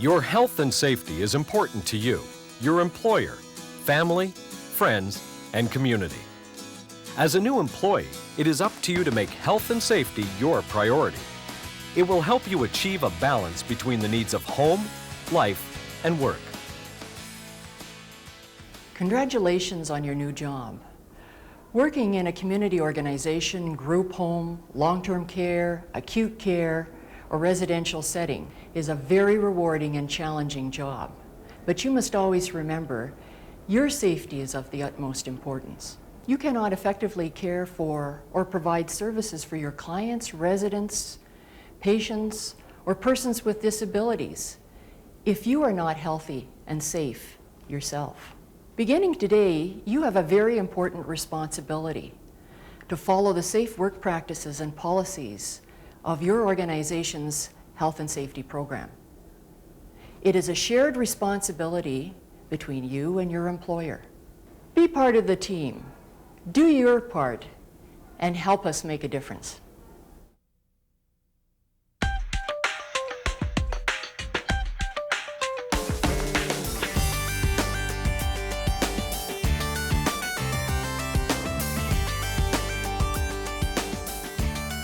Your health and safety is important to you, your employer, family, friends, and community. As a new employee, it is up to you to make health and safety your priority. It will help you achieve a balance between the needs of home, life, and work. Congratulations on your new job. Working in a community organization, group home, long-term care, acute care, or residential setting is a very rewarding and challenging job. But you must always remember, your safety is of the utmost importance. You cannot effectively care for or provide services for your clients, residents, patients, or persons with disabilities if you are not healthy and safe yourself. Beginning today, you have a very important responsibility to follow the safe work practices and policies of your organization's health and safety program. It is a shared responsibility between you and your employer. Be part of the team, do your part, and help us make a difference.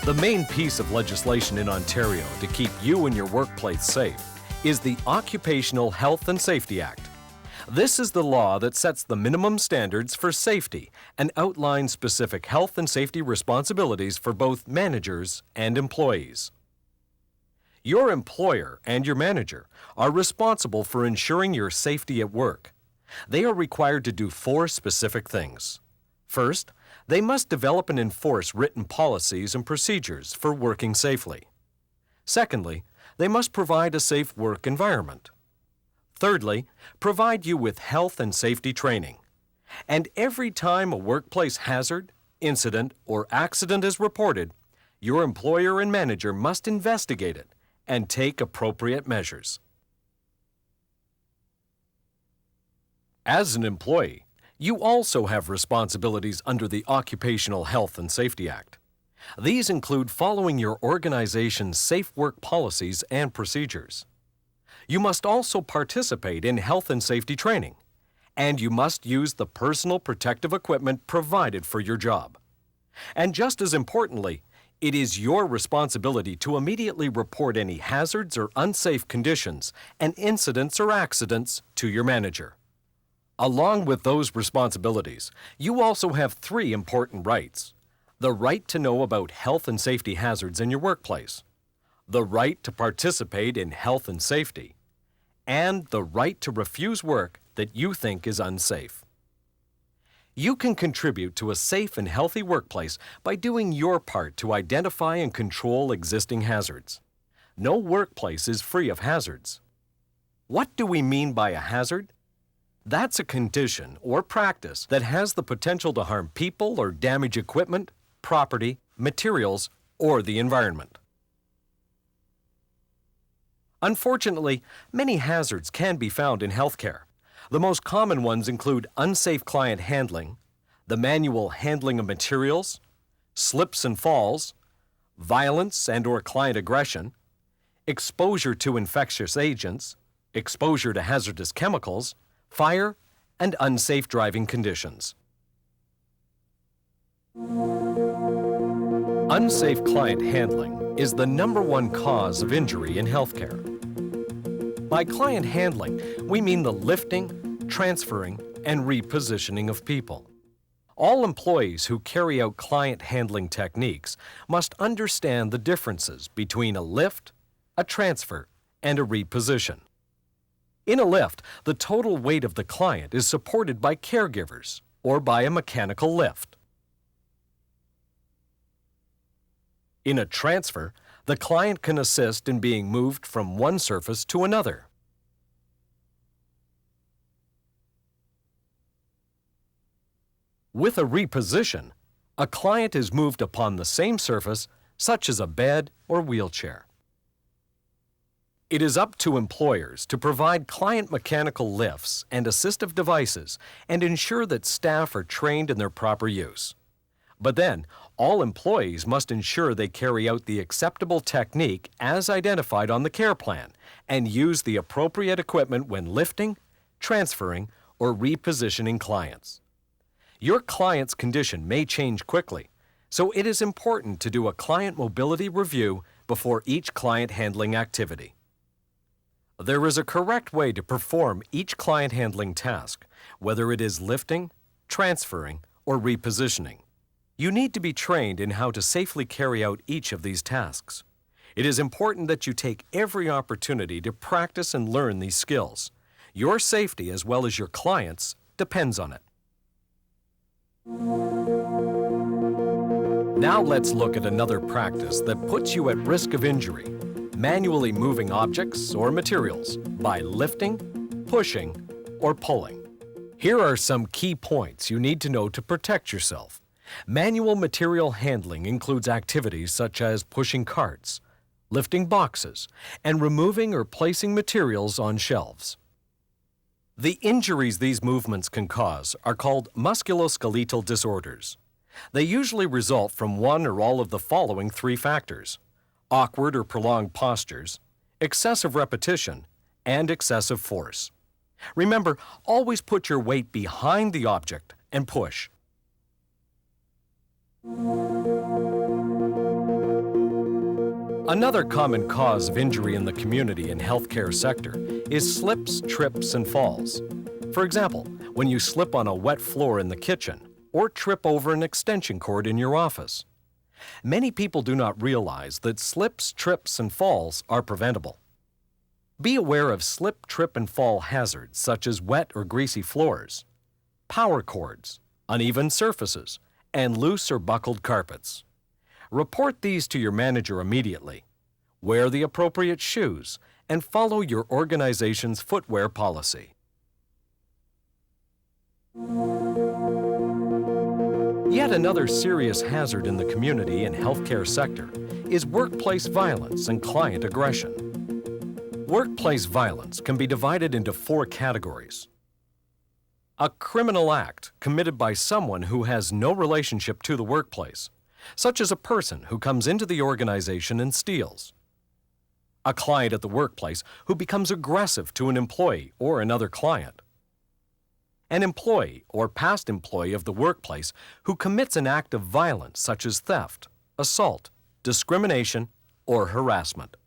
The main piece of legislation in Ontario to keep you and your workplace safe is the Occupational Health and Safety Act. This is the law that sets the minimum standards for safety and outlines specific health and safety responsibilities for both managers and employees. Your employer and your manager are responsible for ensuring your safety at work. They are required to do 4 specific things. First, they must develop and enforce written policies and procedures for working safely. Secondly, they must provide a safe work environment. Thirdly, provide you with health and safety training. And every time a workplace hazard, incident, or accident is reported, your employer and manager must investigate it and take appropriate measures. As an employee, you also have responsibilities under the Occupational Health and Safety Act. These include following your organization's safe work policies and procedures. You must also participate in health and safety training, and you must use the personal protective equipment provided for your job. And just as importantly, it is your responsibility to immediately report any hazards or unsafe conditions and incidents or accidents to your manager. Along with those responsibilities, you also have 3 important rights. The right to know about health and safety hazards in your workplace, the right to participate in health and safety, and the right to refuse work that you think is unsafe. You can contribute to a safe and healthy workplace by doing your part to identify and control existing hazards. No workplace is free of hazards. What do we mean by a hazard? That's a condition or practice that has the potential to harm people or damage equipment, property, materials, or the environment. Unfortunately, many hazards can be found in healthcare. The most common ones include unsafe client handling, the manual handling of materials, slips and falls, violence and/or client aggression, exposure to infectious agents, exposure to hazardous chemicals, fire, and unsafe driving conditions. Unsafe client handling is the #1 cause of injury in healthcare. By client handling, we mean the lifting, transferring, and repositioning of people. All employees who carry out client handling techniques must understand the differences between a lift, a transfer, and a reposition. In a lift, the total weight of the client is supported by caregivers or by a mechanical lift. In a transfer, the client can assist in being moved from one surface to another. With a reposition, a client is moved upon the same surface, such as a bed or wheelchair. It is up to employers to provide client mechanical lifts and assistive devices and ensure that staff are trained in their proper use. But then, all employees must ensure they carry out the acceptable technique as identified on the care plan and use the appropriate equipment when lifting, transferring, or repositioning clients. Your client's condition may change quickly, so it is important to do a client mobility review before each client handling activity. There is a correct way to perform each client handling task, whether it is lifting, transferring, or repositioning. You need to be trained in how to safely carry out each of these tasks. It is important that you take every opportunity to practice and learn these skills. Your safety as well as your clients' depends on it. Now let's look at another practice that puts you at risk of injury: manually moving objects or materials by lifting, pushing, or pulling. Here are some key points you need to know to protect yourself. Manual material handling includes activities such as pushing carts, lifting boxes, and removing or placing materials on shelves. The injuries these movements can cause are called musculoskeletal disorders. They usually result from one or all of the following three factors: awkward or prolonged postures, excessive repetition, and excessive force. Remember, always put your weight behind the object and push. Another common cause of injury in the community and healthcare sector is slips, trips, and falls. For example, when you slip on a wet floor in the kitchen or trip over an extension cord in your office. Many people do not realize that slips, trips, and falls are preventable. Be aware of slip, trip, and fall hazards such as wet or greasy floors, power cords, uneven surfaces, and loose or buckled carpets. Report these to your manager immediately. Wear the appropriate shoes and follow your organization's footwear policy. Yet another serious hazard in the community and healthcare sector is workplace violence and client aggression. Workplace violence can be divided into four categories. A criminal act committed by someone who has no relationship to the workplace, such as a person who comes into the organization and steals. A client at the workplace who becomes aggressive to an employee or another client. An employee or past employee of the workplace who commits an act of violence such as theft, assault, discrimination, or harassment.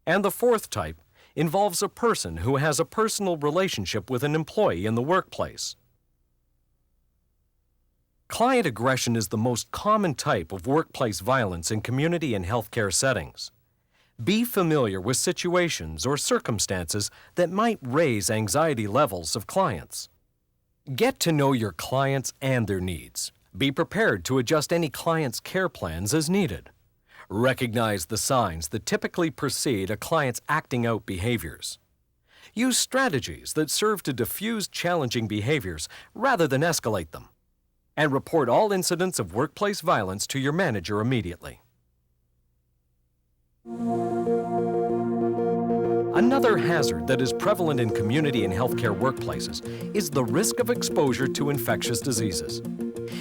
And the fourth type involves a person who has a personal relationship with an employee in the workplace. Client aggression is the most common type of workplace violence in community and healthcare settings. Be familiar with situations or circumstances that might raise anxiety levels of clients. Get to know your clients and their needs. Be prepared to adjust any client's care plans as needed. Recognize the signs that typically precede a client's acting out behaviors. Use strategies that serve to diffuse challenging behaviors rather than escalate them. And report all incidents of workplace violence to your manager immediately. Another hazard that is prevalent in community and healthcare workplaces is the risk of exposure to infectious diseases.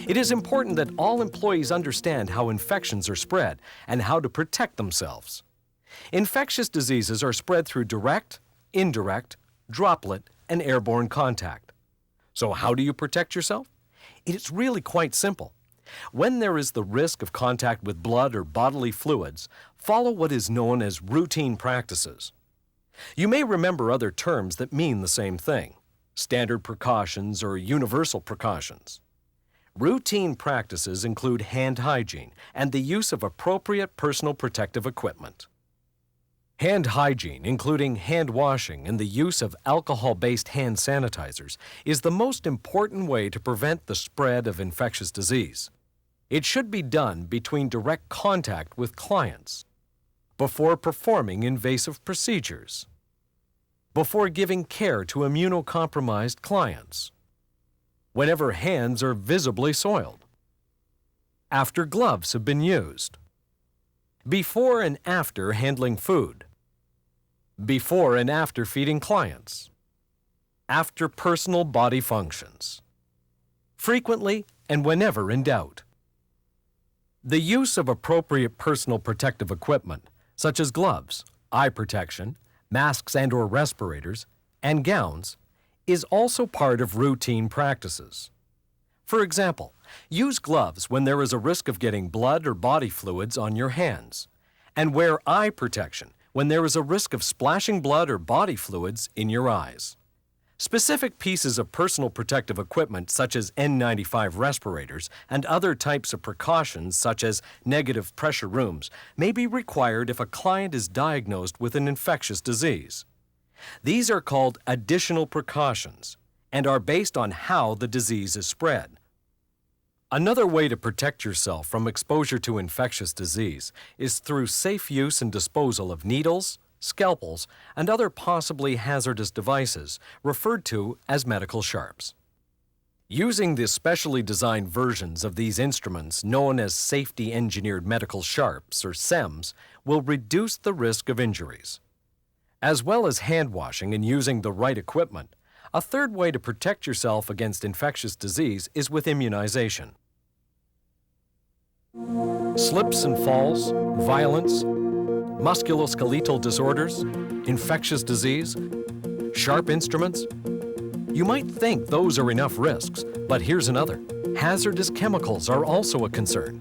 It is important that all employees understand how infections are spread and how to protect themselves. Infectious diseases are spread through direct, indirect, droplet, and airborne contact. So how do you protect yourself? It is really quite simple. When there is the risk of contact with blood or bodily fluids, follow what is known as routine practices. You may remember other terms that mean the same thing: standard precautions or universal precautions. Routine practices include hand hygiene and the use of appropriate personal protective equipment. Hand hygiene, including hand washing and the use of alcohol-based hand sanitizers, is the most important way to prevent the spread of infectious disease. It should be done between direct contact with clients, before performing invasive procedures, before giving care to immunocompromised clients, whenever hands are visibly soiled, after gloves have been used, before and after handling food, before and after feeding clients, after personal body functions, frequently and whenever in doubt. The use of appropriate personal protective equipment, such as gloves, eye protection, masks and/or respirators, and gowns, is also part of routine practices. For example, use gloves when there is a risk of getting blood or body fluids on your hands, and wear eye protection when there is a risk of splashing blood or body fluids in your eyes. Specific pieces of personal protective equipment such as N95 respirators and other types of precautions such as negative pressure rooms may be required if a client is diagnosed with an infectious disease. These are called additional precautions and are based on how the disease is spread. Another way to protect yourself from exposure to infectious disease is through safe use and disposal of needles, scalpels, and other possibly hazardous devices referred to as medical sharps. Using the specially designed versions of these instruments known as Safety Engineered Medical Sharps, or SEMS, will reduce the risk of injuries. As well as hand washing and using the right equipment, a third way to protect yourself against infectious disease is with immunization. Slips and falls, violence, musculoskeletal disorders, infectious disease, sharp instruments. You might think those are enough risks, but here's another. Hazardous chemicals are also a concern.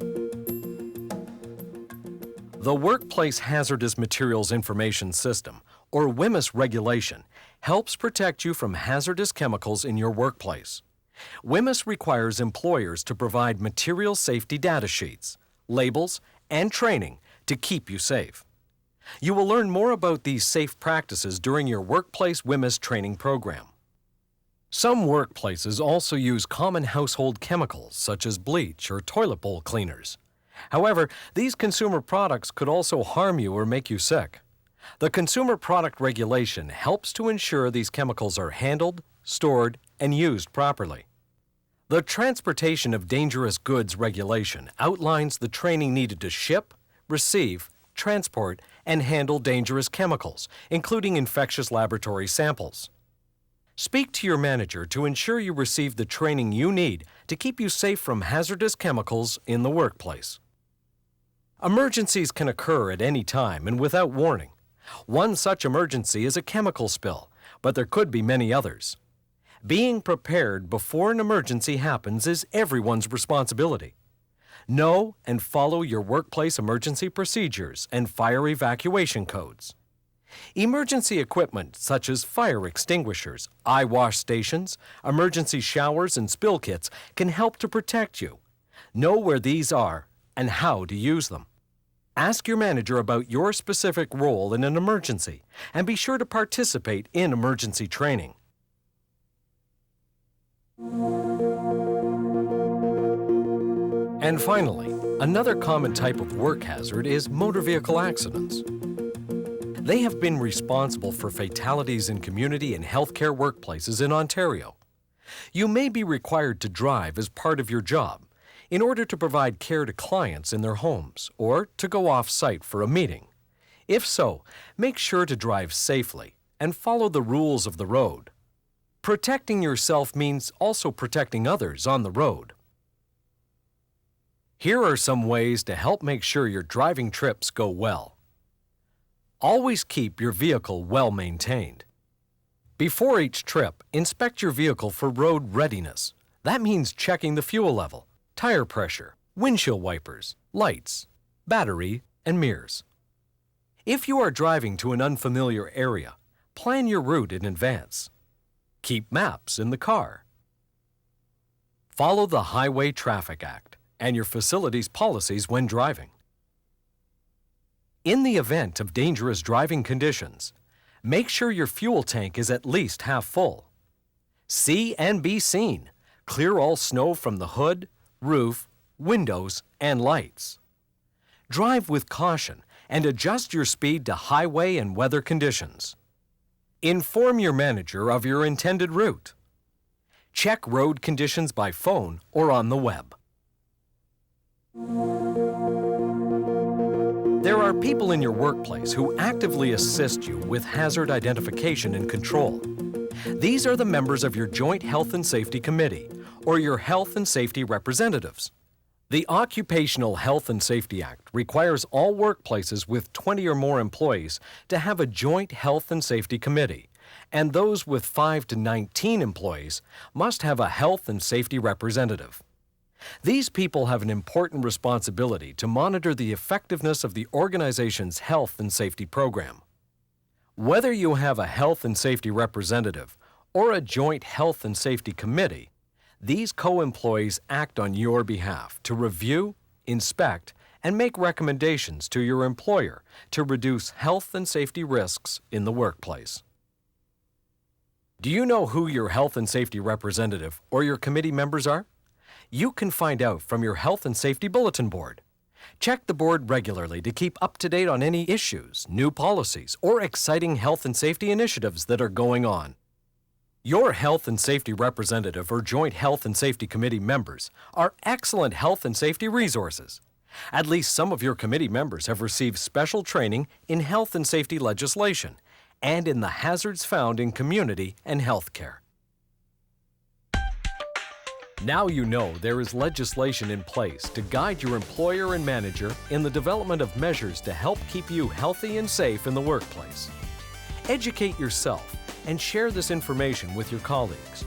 The Workplace Hazardous Materials Information System, or WHMIS regulation, helps protect you from hazardous chemicals in your workplace. WHMIS requires employers to provide material safety data sheets, labels, and training to keep you safe. You will learn more about these safe practices during your Workplace WHMIS training program. Some workplaces also use common household chemicals such as bleach or toilet bowl cleaners. However, these consumer products could also harm you or make you sick. The Consumer Product Regulation helps to ensure these chemicals are handled, stored, and used properly. The Transportation of Dangerous Goods Regulation outlines the training needed to ship, receive, transport, and handle dangerous chemicals, including infectious laboratory samples. Speak to your manager to ensure you receive the training you need to keep you safe from hazardous chemicals in the workplace. Emergencies can occur at any time and without warning. One such emergency is a chemical spill, but there could be many others. Being prepared before an emergency happens is everyone's responsibility. Know and follow your workplace emergency procedures and fire evacuation codes. Emergency equipment such as fire extinguishers, eye wash stations, emergency showers, and spill kits can help to protect you. Know where these are and how to use them. Ask your manager about your specific role in an emergency and be sure to participate in emergency training. And finally, another common type of work hazard is motor vehicle accidents. They have been responsible for fatalities in community and healthcare workplaces in Ontario. You may be required to drive as part of your job in order to provide care to clients in their homes or to go off-site for a meeting. If so, make sure to drive safely and follow the rules of the road. Protecting yourself means also protecting others on the road. Here are some ways to help make sure your driving trips go well. Always keep your vehicle well maintained. Before each trip, inspect your vehicle for road readiness. That means checking the fuel level, tire pressure, windshield wipers, lights, battery, and mirrors. If you are driving to an unfamiliar area, plan your route in advance. Keep maps in the car. Follow the Highway Traffic Act and your facility's policies when driving. In the event of dangerous driving conditions, make sure your fuel tank is at least half full. See and be seen. Clear all snow from the hood, roof, windows, and lights. Drive with caution and adjust your speed to highway and weather conditions. Inform your manager of your intended route. Check road conditions by phone or on the web. There are people in your workplace who actively assist you with hazard identification and control. These are the members of your Joint Health and Safety Committee, or your health and safety representatives. The Occupational Health and Safety Act requires all workplaces with 20 or more employees to have a joint health and safety committee, and those with 5 to 19 employees must have a health and safety representative. These people have an important responsibility to monitor the effectiveness of the organization's health and safety program. Whether you have a health and safety representative or a joint health and safety committee, these co-employees act on your behalf to review, inspect, and make recommendations to your employer to reduce health and safety risks in the workplace. Do you know who your health and safety representative or your committee members are? You can find out from your Health and Safety Bulletin Board. Check the board regularly to keep up to date on any issues, new policies, or exciting health and safety initiatives that are going on. Your health and safety representative or joint health and safety committee members are excellent health and safety resources. At least some of your committee members have received special training in health and safety legislation and in the hazards found in community and health care. Now you know there is legislation in place to guide your employer and manager in the development of measures to help keep you healthy and safe in the workplace. Educate yourself and share this information with your colleagues.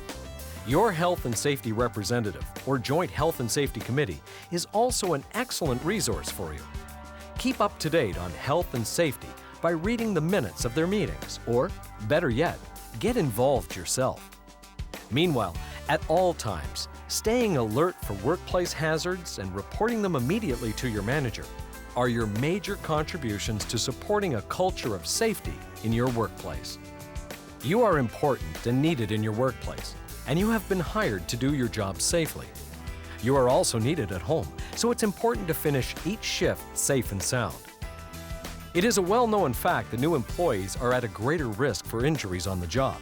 Your health and safety representative or joint health and safety committee is also an excellent resource for you. Keep up to date on health and safety by reading the minutes of their meetings, or, better yet, get involved yourself. Meanwhile, at all times, staying alert for workplace hazards and reporting them immediately to your manager are your major contributions to supporting a culture of safety in your workplace. You are important and needed in your workplace, and you have been hired to do your job safely. You are also needed at home, so it's important to finish each shift safe and sound. It is a well-known fact that new employees are at a greater risk for injuries on the job.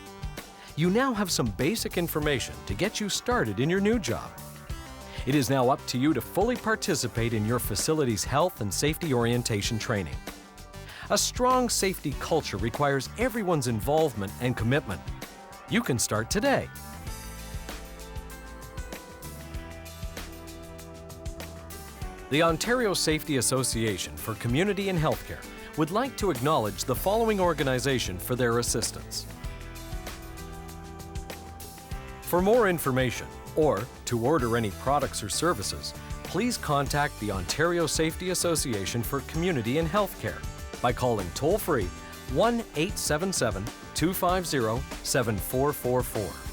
You now have some basic information to get you started in your new job. It is now up to you to fully participate in your facility's health and safety orientation training. A strong safety culture requires everyone's involvement and commitment. You can start today. The Ontario Safety Association for Community and Healthcare would like to acknowledge the following organization for their assistance. For more information or to order any products or services, please contact the Ontario Safety Association for Community and Healthcare by calling toll-free 1-877-250-7444.